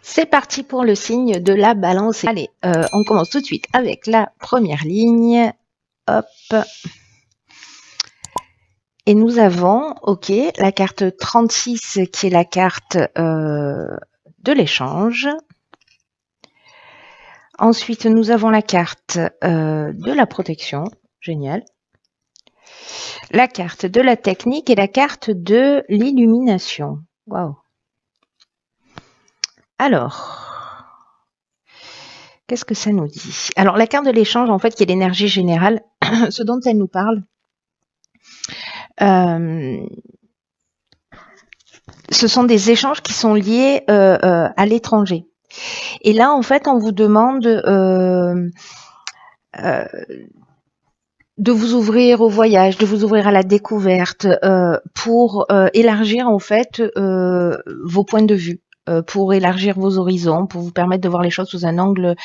C'est parti pour le signe de la balance. Allez, on commence tout de suite avec la première ligne. Hop. Et nous avons, ok, la carte 36 qui est la carte de l'échange. Ensuite, nous avons la carte de la protection. Génial. La carte de la technique et la carte de l'illumination. Waouh. Alors, qu'est-ce que ça nous dit? Alors, la carte de l'échange, en fait, qui est l'énergie générale, ce dont elle nous parle, ce sont des échanges qui sont liés à l'étranger. Et là, en fait, on vous demande de vous ouvrir au voyage, de vous ouvrir à la découverte, pour élargir en fait vos points de vue, pour élargir vos horizons, pour vous permettre de voir les choses sous un angle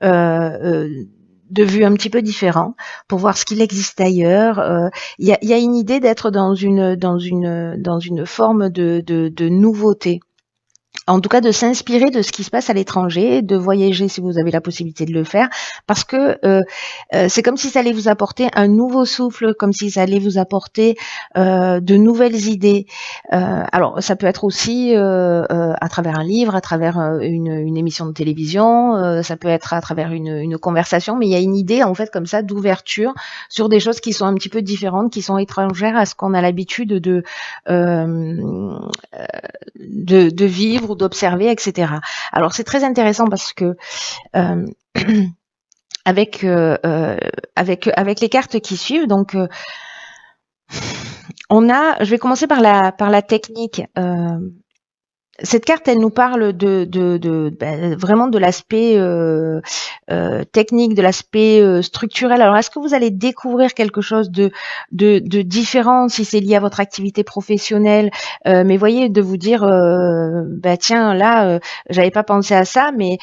de vue un petit peu différent, pour voir ce qu'il existe ailleurs. Il y a une idée d'être dans une forme de nouveauté. En tout cas, de s'inspirer de ce qui se passe à l'étranger, de voyager si vous avez la possibilité de le faire, parce que c'est comme si ça allait vous apporter un nouveau souffle, comme si ça allait vous apporter de nouvelles idées. Alors, ça peut être aussi à travers un livre, à travers une émission de télévision, ça peut être à travers une conversation, mais il y a une idée en fait comme ça d'ouverture sur des choses qui sont un petit peu différentes, qui sont étrangères à ce qu'on a l'habitude de vivre ou d'observer, etc. Alors c'est très intéressant parce que avec les cartes qui suivent, donc je vais commencer par la technique. Cette carte, elle nous parle vraiment de l'aspect technique, de l'aspect structurel. Alors, est-ce que vous allez découvrir quelque chose de différent si c'est lié à votre activité professionnelle? Mais voyez, de vous dire, tiens, là, j'avais pas pensé à ça, mais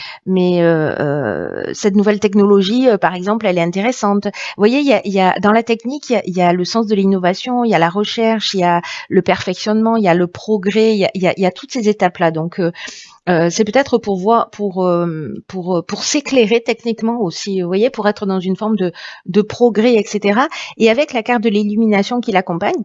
cette nouvelle technologie, par exemple, elle est intéressante. Vous voyez, il y a dans la technique, il y a le sens de l'innovation, il y a la recherche, il y a le perfectionnement, il y a le progrès, il y a toutes ces étapes-là. Donc, c'est peut-être pour voir, pour s'éclairer techniquement aussi, vous voyez, pour être dans une forme de progrès, etc. Et avec la carte de l'illumination qui l'accompagne,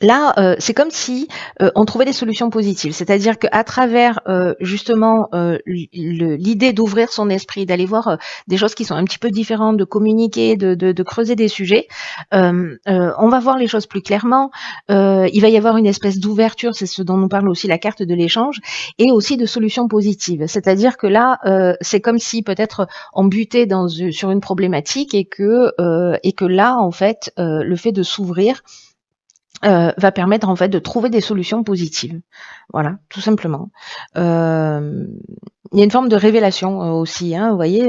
là, c'est comme si on trouvait des solutions positives. C'est-à-dire qu'à travers justement l'idée d'ouvrir son esprit, d'aller voir des choses qui sont un petit peu différentes, de communiquer, de creuser des sujets, on va voir les choses plus clairement. Il va y avoir une espèce d'ouverture, c'est ce dont nous parle aussi la carte de l'échange, et aussi de solutions positives. C'est-à-dire que là, c'est comme si peut-être on butait sur une problématique et que là, en fait, le fait de s'ouvrir va permettre en fait de trouver des solutions positives. Voilà, tout simplement. Il y a une forme de révélation aussi, hein, vous voyez,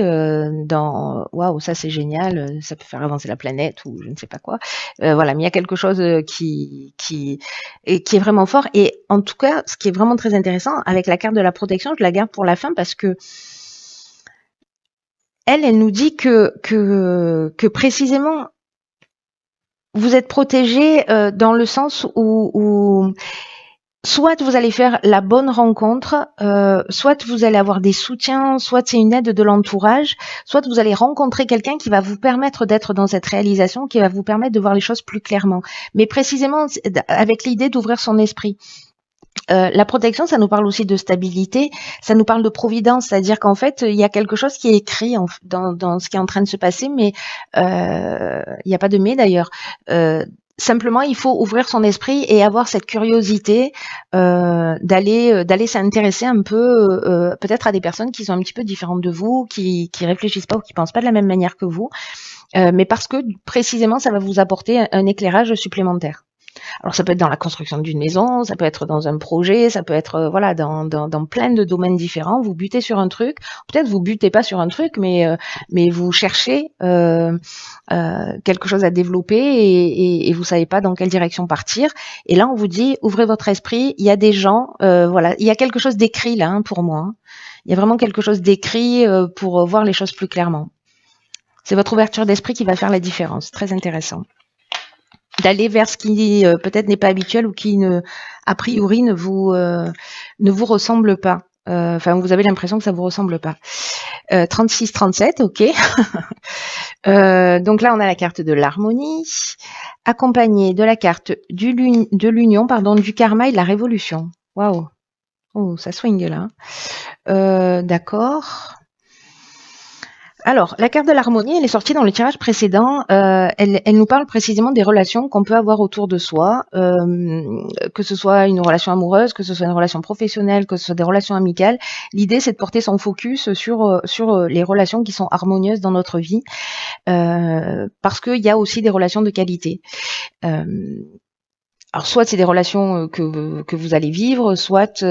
dans waouh, ça c'est génial, ça peut faire avancer la planète ou je ne sais pas quoi. Voilà, mais il y a quelque chose qui est vraiment fort. Et en tout cas, ce qui est vraiment très intéressant avec la carte de la protection, je la garde pour la fin parce que elle nous dit que précisément vous êtes protégé dans le sens où soit vous allez faire la bonne rencontre, soit vous allez avoir des soutiens, soit c'est une aide de l'entourage, soit vous allez rencontrer quelqu'un qui va vous permettre d'être dans cette réalisation, qui va vous permettre de voir les choses plus clairement. Mais précisément avec l'idée d'ouvrir son esprit. La protection, ça nous parle aussi de stabilité, ça nous parle de providence, c'est-à-dire qu'en fait, il y a quelque chose qui est écrit dans ce qui est en train de se passer, mais il n'y a pas de mais d'ailleurs. Simplement, il faut ouvrir son esprit et avoir cette curiosité d'aller s'intéresser un peu peut-être à des personnes qui sont un petit peu différentes de vous, qui réfléchissent pas ou qui pensent pas de la même manière que vous, mais parce que précisément, ça va vous apporter un éclairage supplémentaire. Alors ça peut être dans la construction d'une maison, ça peut être dans un projet, ça peut être voilà dans plein de domaines différents. Vous butez sur un truc, peut-être vous butez pas sur un truc, mais vous cherchez quelque chose à développer et vous savez pas dans quelle direction partir. Et là on vous dit ouvrez votre esprit. Il y a des gens, voilà, il y a quelque chose d'écrit là pour moi. Hein. Il y a vraiment quelque chose d'écrit pour voir les choses plus clairement. C'est votre ouverture d'esprit qui va faire la différence. Très intéressant. D'aller vers ce qui peut-être n'est pas habituel ou qui a priori ne vous ressemble pas. Enfin, vous avez l'impression que ça vous ressemble pas. 36-37, ok. Donc là, on a la carte de l'harmonie, accompagnée de la carte de l'union, pardon, du karma et de la révolution. Waouh. Oh, ça swing là. D'accord. Alors, la carte de l'harmonie, elle est sortie dans le tirage précédent. Elle nous parle précisément des relations qu'on peut avoir autour de soi, que ce soit une relation amoureuse, que ce soit une relation professionnelle, que ce soit des relations amicales. L'idée, c'est de porter son focus sur les relations qui sont harmonieuses dans notre vie, parce qu'il y a aussi des relations de qualité. Alors, soit c'est des relations que vous allez vivre, soit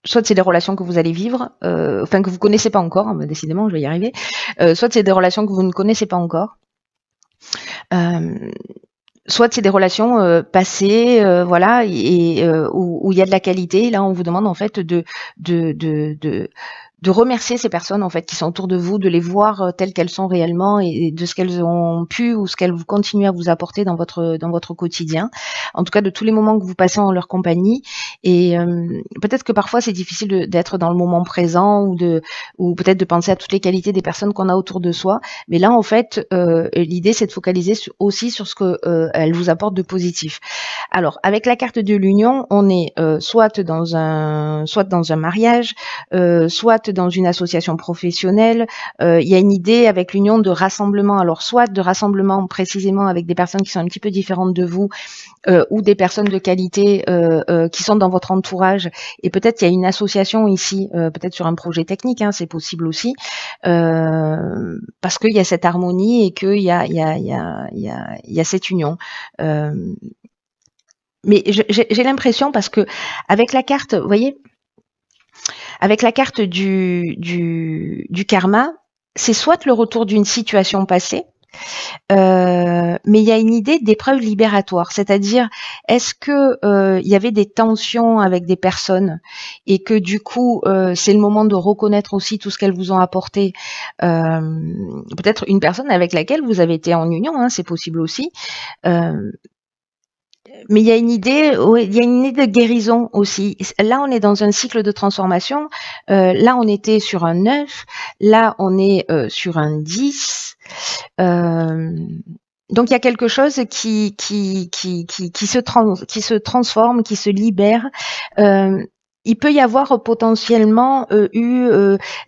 c'est des relations que vous allez vivre, enfin que vous connaissez pas encore, hein, décidément je vais y arriver, soit c'est des relations que vous ne connaissez pas encore, soit c'est des relations passées, voilà, et où il y a de la qualité. Là, on vous demande en fait de remercier ces personnes en fait qui sont autour de vous, de les voir telles qu'elles sont réellement et de ce qu'elles ont pu ou ce qu'elles vous continuent à vous apporter dans votre quotidien. En tout cas, de tous les moments que vous passez en leur compagnie. Et peut-être que parfois c'est difficile d'être dans le moment présent ou peut-être de penser à toutes les qualités des personnes qu'on a autour de soi. Mais là, en fait, l'idée c'est de focaliser aussi sur ce que elles vous apportent de positif. Alors, avec la carte de l'union, on est soit dans un mariage, soit dans une association professionnelle. Il y a une idée avec l'union de rassemblement. Alors, soit de rassemblement précisément avec des personnes qui sont un petit peu différentes de vous, ou des personnes de qualité qui sont dans votre entourage. Et peut-être il y a une association ici, peut-être sur un projet technique, hein, c'est possible aussi, parce qu'il y a cette harmonie et qu'il y a cette union. Mais j'ai l'impression, parce que avec la carte, vous voyez, avec la carte du karma, c'est soit le retour d'une situation passée, mais il y a une idée d'épreuve libératoire, c'est-à-dire est-ce que il y avait des tensions avec des personnes et que du coup c'est le moment de reconnaître aussi tout ce qu'elles vous ont apporté, peut-être une personne avec laquelle vous avez été en union, hein, c'est possible aussi. Mais il y a une idée, il y a une idée de guérison aussi. Là, on est dans un cycle de transformation. Là, on était sur un 9. Là, on est sur un 10. Donc, il y a quelque chose qui se transforme, qui se libère. Il peut y avoir potentiellement eu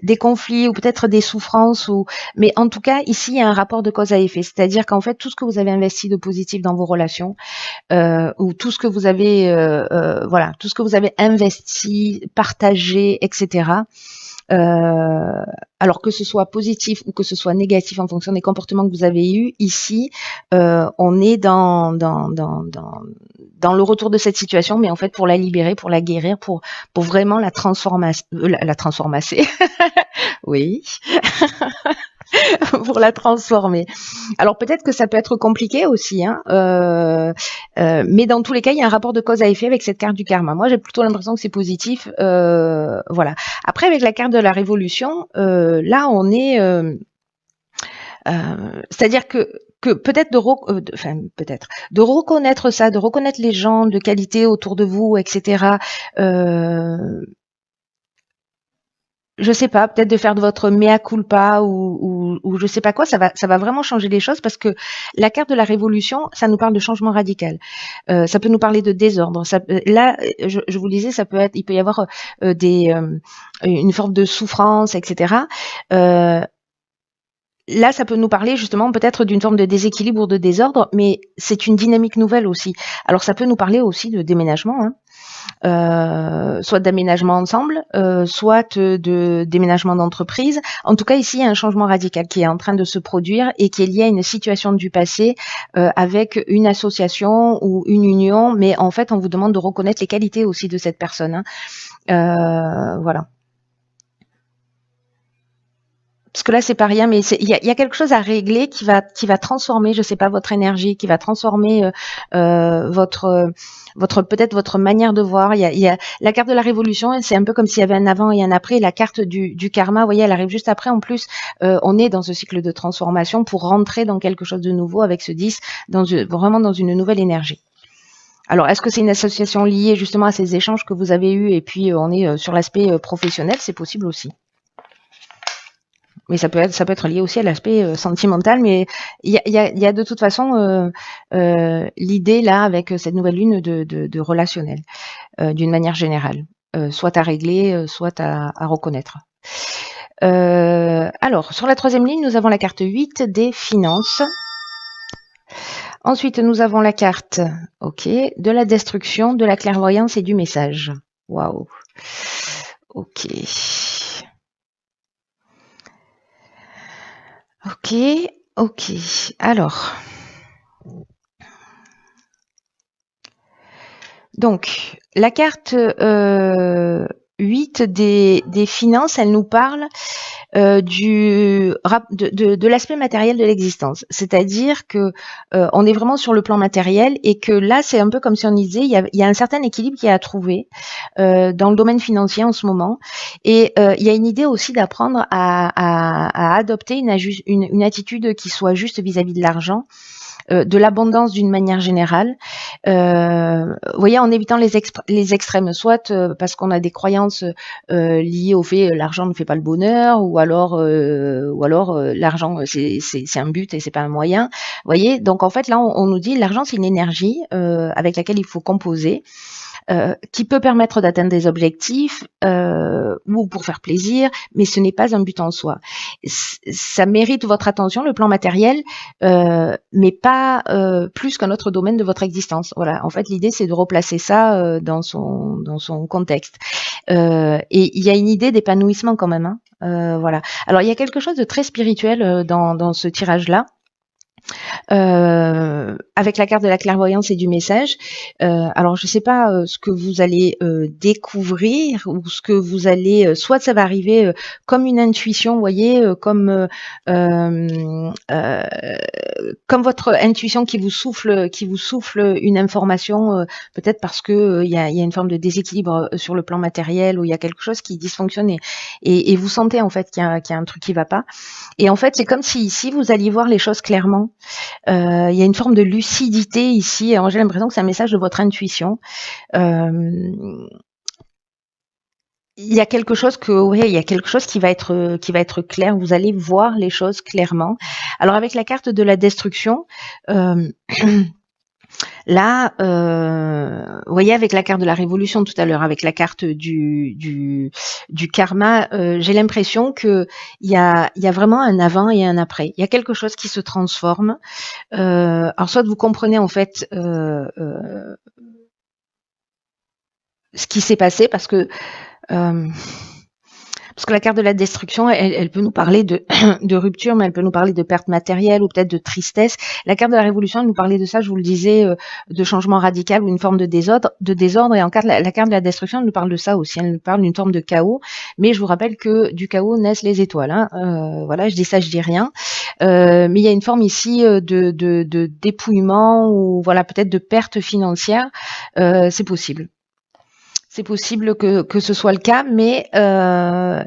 des conflits ou peut-être des souffrances, mais en tout cas ici il y a un rapport de cause à effet, c'est-à-dire qu'en fait tout ce que vous avez investi de positif dans vos relations, ou tout ce que vous avez voilà, tout ce que vous avez investi, partagé, etc. Alors que ce soit positif ou que ce soit négatif en fonction des comportements que vous avez eus, ici, on est dans le retour de cette situation, mais en fait pour la libérer, pour la guérir, pour vraiment la transformer, oui, pour la transformer. Alors peut-être que ça peut être compliqué aussi, hein, mais dans tous les cas, il y a un rapport de cause à effet avec cette carte du karma. Moi, j'ai plutôt l'impression que c'est positif. Voilà. Après, avec la carte de la révolution, là, on est, c'est-à-dire que peut-être peut-être de reconnaître ça, de reconnaître les gens de qualité autour de vous, etc. Je sais pas, peut-être de faire de votre mea culpa ou je sais pas quoi, ça va vraiment changer les choses, parce que la carte de la révolution, ça nous parle de changement radical. Ça peut nous parler de désordre. Là, je vous le disais, il peut y avoir une forme de souffrance, etc. Là, ça peut nous parler justement peut-être d'une forme de déséquilibre ou de désordre, mais c'est une dynamique nouvelle aussi. Alors ça peut nous parler aussi de déménagement, hein. Soit d'aménagement ensemble, soit de déménagement d'entreprise. En tout cas, ici, il y a un changement radical qui est en train de se produire et qui est lié à une situation du passé, avec une association ou une union, mais en fait, on vous demande de reconnaître les qualités aussi de cette personne, hein. Voilà. Parce que là, c'est pas rien, mais il y a quelque chose à régler qui va transformer, je sais pas, votre énergie, qui va transformer peut-être votre manière de voir. Il y a la carte de la révolution, c'est un peu comme s'il y avait un avant et un après. La carte du karma, vous voyez, elle arrive juste après. En plus, on est dans ce cycle de transformation pour rentrer dans quelque chose de nouveau avec ce 10, vraiment dans une nouvelle énergie. Alors, est-ce que c'est une association liée justement à ces échanges que vous avez eus et puis on est sur l'aspect professionnel? C'est possible aussi. Mais ça peut être lié aussi à l'aspect sentimental, mais il y a de toute façon l'idée là avec cette nouvelle lune de relationnel d'une manière générale, soit à régler, soit à reconnaître. Alors, sur la troisième ligne, nous avons la carte 8 des finances. Ensuite, nous avons la carte, ok, de la destruction, de la clairvoyance et du message. Waouh. Ok. Ok, ok. Alors. Donc, la carte 8 des finances, elle nous parle de l'aspect matériel de l'existence. C'est-à-dire que on est vraiment sur le plan matériel et que là, c'est un peu comme si on disait, il y a un certain équilibre qui est à trouver dans le domaine financier en ce moment. Et il y a une idée aussi d'apprendre à adopter une attitude qui soit juste vis-à-vis de l'argent. De l'abondance d'une manière générale, vous voyez, en évitant les extrêmes, soit parce qu'on a des croyances liées au fait l'argent ne fait pas le bonheur, ou alors l'argent c'est un but et c'est pas un moyen. Vous voyez, donc en fait là on nous dit l'argent c'est une énergie avec laquelle il faut composer. Qui peut permettre d'atteindre des objectifs ou pour faire plaisir, mais ce n'est pas un but en soi. Ça mérite votre attention, le plan matériel, mais pas plus qu'un autre domaine de votre existence. Voilà. En fait, l'idée c'est de replacer ça dans son contexte. Et il y a une idée d'épanouissement quand même. Hein. Voilà. Alors il y a quelque chose de très spirituel dans ce tirage-là. Avec la carte de la clairvoyance et du message. Alors, je ne sais pas ce que vous allez découvrir ou ce que vous allez, soit ça va arriver comme une intuition, vous voyez, comme votre intuition qui vous souffle une information, peut-être parce que il y a une forme de déséquilibre sur le plan matériel ou il y a quelque chose qui dysfonctionne et vous sentez en fait qu'il y a un truc qui va pas. Et en fait, c'est comme si ici vous alliez voir les choses clairement. Il y a une forme de lucidité ici. Alors, j'ai l'impression que c'est un message de votre intuition. Il y a quelque chose il y a quelque chose qui va être clair. Vous allez voir les choses clairement. Alors, avec la carte de la destruction, là, vous voyez, avec la carte de la révolution tout à l'heure, avec la carte du karma, j'ai l'impression que il y a vraiment un avant et un après. Il y a quelque chose qui se transforme. Alors, soit vous comprenez en fait ce qui s'est passé parce que la carte de la destruction, elle peut nous parler de rupture, mais elle peut nous parler de perte matérielle ou peut-être de tristesse. La carte de la révolution, elle nous parlait de ça, je vous le disais, de changement radical ou une forme de désordre. Et en carte, la carte de la destruction, elle nous parle de ça aussi. Elle nous parle d'une forme de chaos. Mais je vous rappelle que du chaos naissent les étoiles. Hein. Voilà, je dis ça, je dis rien. Mais il y a une forme ici de dépouillement ou voilà peut-être de perte financière. C'est possible. C'est possible que ce soit le cas, mais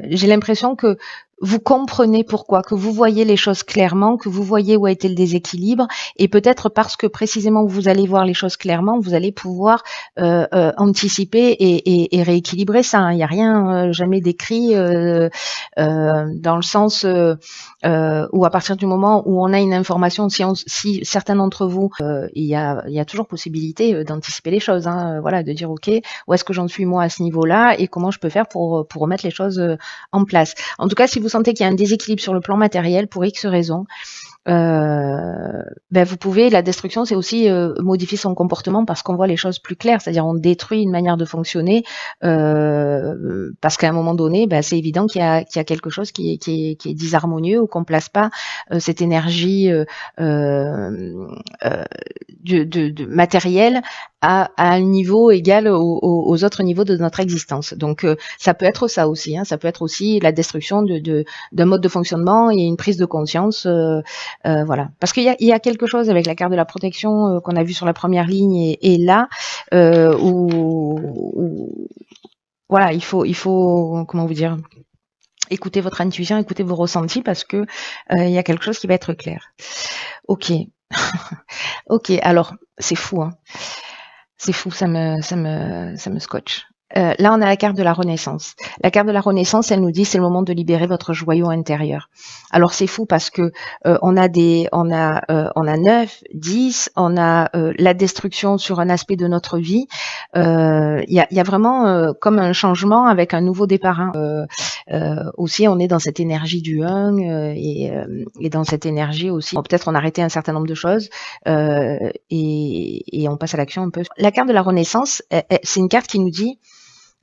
j'ai l'impression que vous comprenez pourquoi, que vous voyez les choses clairement, que vous voyez où a été le déséquilibre, et peut-être parce que précisément vous allez voir les choses clairement, vous allez pouvoir anticiper et rééquilibrer ça. Hein. Il n'y a rien jamais décrit dans le sens où à partir du moment où on a une information, si certains d'entre vous, il y a toujours possibilité d'anticiper les choses. Hein. Voilà, de dire ok, où est-ce que j'en suis moi à ce niveau-là et comment je peux faire pour remettre les choses en place. En tout cas, si vous sentez qu'il y a un déséquilibre sur le plan matériel pour X raisons, vous pouvez, la destruction, c'est aussi modifier son comportement parce qu'on voit les choses plus claires, c'est-à-dire on détruit une manière de fonctionner parce qu'à un moment donné, c'est évident qu'il y a quelque chose qui est disharmonieux ou qu'on place pas cette énergie de matériel à un niveau égal aux autres niveaux de notre existence. Donc ça peut être ça aussi, hein, ça peut être aussi la destruction d'un mode de fonctionnement et une prise de conscience. Voilà, parce qu'il y a quelque chose avec la carte de la protection qu'on a vu sur la première ligne et là où voilà, il faut comment vous dire, écoutez votre intuition, écoutez vos ressentis parce que il y a quelque chose qui va être clair. Ok, ok. Alors c'est fou. Hein. C'est fou, ça me scotche. Là, on a la carte de la Renaissance. La carte de la Renaissance, elle nous dit c'est le moment de libérer votre joyau intérieur. Alors c'est fou parce que on a 9, 10, on a la destruction sur un aspect de notre vie. Il y a vraiment comme un changement avec un nouveau départ. Hein. Aussi, on est dans cette énergie du 1 et dans cette énergie aussi. Bon, peut-être on a arrêté un certain nombre de choses et on passe à l'action un peu. La carte de la Renaissance, c'est une carte qui nous dit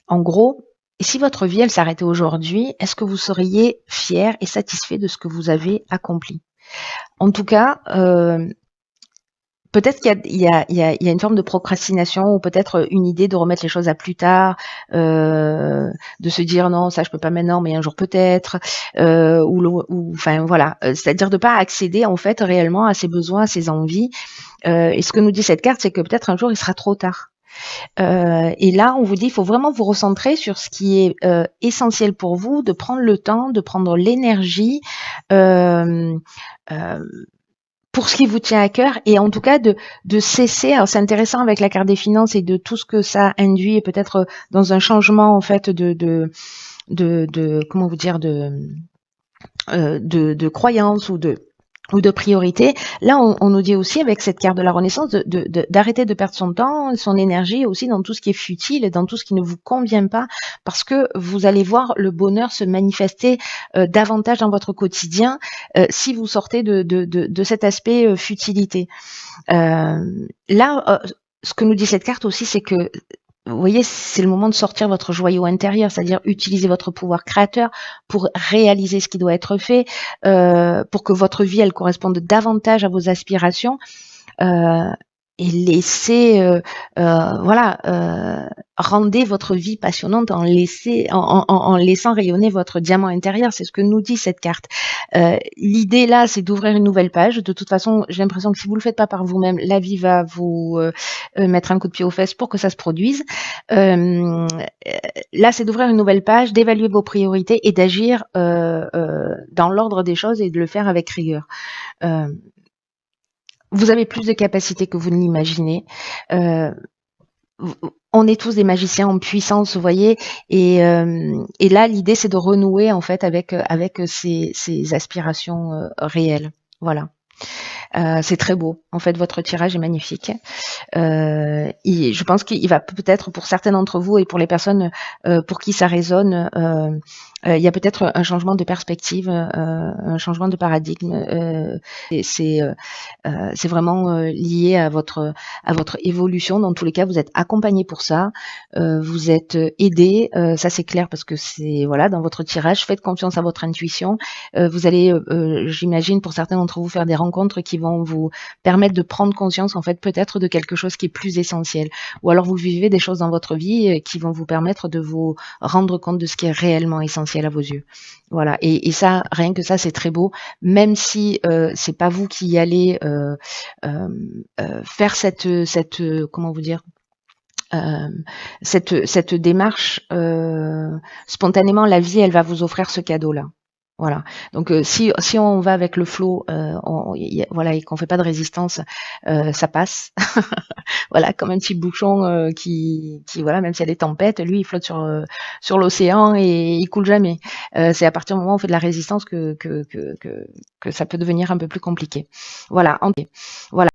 en gros, et si votre vie, elle s'arrêtait aujourd'hui, est-ce que vous seriez fier et satisfait de ce que vous avez accompli? En tout cas, peut-être qu'il y a une forme de procrastination ou peut-être une idée de remettre les choses à plus tard, de se dire non, ça je peux pas maintenant, mais un jour peut-être, enfin voilà, c'est-à-dire de pas accéder en fait réellement à ses besoins, à ses envies. Et ce que nous dit cette carte, c'est que peut-être un jour il sera trop tard. Et là, on vous dit, il faut vraiment vous recentrer sur ce qui est essentiel pour vous, de prendre le temps, de prendre l'énergie pour ce qui vous tient à cœur, et en tout cas de cesser. Alors c'est intéressant avec la carte des finances et de tout ce que ça induit, et peut-être dans un changement en fait de comment vous dire de croyance ou de priorité. Là, on nous dit aussi avec cette carte de la Renaissance d'arrêter de perdre son temps, son énergie aussi dans tout ce qui est futile et dans tout ce qui ne vous convient pas, parce que vous allez voir le bonheur se manifester davantage dans votre quotidien si vous sortez de cet aspect futilité. Là, ce que nous dit cette carte aussi, c'est que vous voyez, c'est le moment de sortir votre joyau intérieur, c'est-à-dire utiliser votre pouvoir créateur pour réaliser ce qui doit être fait, pour que votre vie, elle corresponde davantage à vos aspirations. Et laissez, rendez votre vie passionnante en laissant rayonner votre diamant intérieur. C'est ce que nous dit cette carte. L'idée là, c'est d'ouvrir une nouvelle page. De toute façon, j'ai l'impression que si vous le faites pas par vous-même, la vie va vous mettre un coup de pied aux fesses pour que ça se produise. Là, c'est d'ouvrir une nouvelle page, d'évaluer vos priorités et d'agir dans l'ordre des choses et de le faire avec rigueur. Vous avez plus de capacités que vous ne l'imaginez. On est tous des magiciens en puissance, vous voyez, et là l'idée c'est de renouer en fait avec ces aspirations réelles. Voilà. C'est très beau. En fait, votre tirage est magnifique. Je pense qu'il va peut-être pour certains d'entre vous et pour les personnes pour qui ça résonne, il y a peut-être un changement de perspective, un changement de paradigme. C'est vraiment lié à votre évolution. Dans tous les cas, vous êtes accompagné pour ça, vous êtes aidé. Ça c'est clair parce que c'est voilà dans votre tirage. Faites confiance à votre intuition. Vous allez, j'imagine, pour certains d'entre vous, faire des rencontres qui vont vous permettre de prendre conscience en fait peut-être de quelque chose qui est plus essentiel. Ou alors vous vivez des choses dans votre vie qui vont vous permettre de vous rendre compte de ce qui est réellement essentiel à vos yeux. Voilà. Et ça, rien que ça, c'est très beau. Même si c'est pas vous qui allez faire cette comment vous dire cette démarche spontanément, la vie, elle va vous offrir ce cadeau-là. Voilà. Donc si on va avec le flow, voilà, et qu'on fait pas de résistance, ça passe. Voilà, comme un petit bouchon qui voilà, même s'il y a des tempêtes, lui il flotte sur l'océan et il coule jamais. C'est à partir du moment où on fait de la résistance que ça peut devenir un peu plus compliqué. Voilà. Voilà.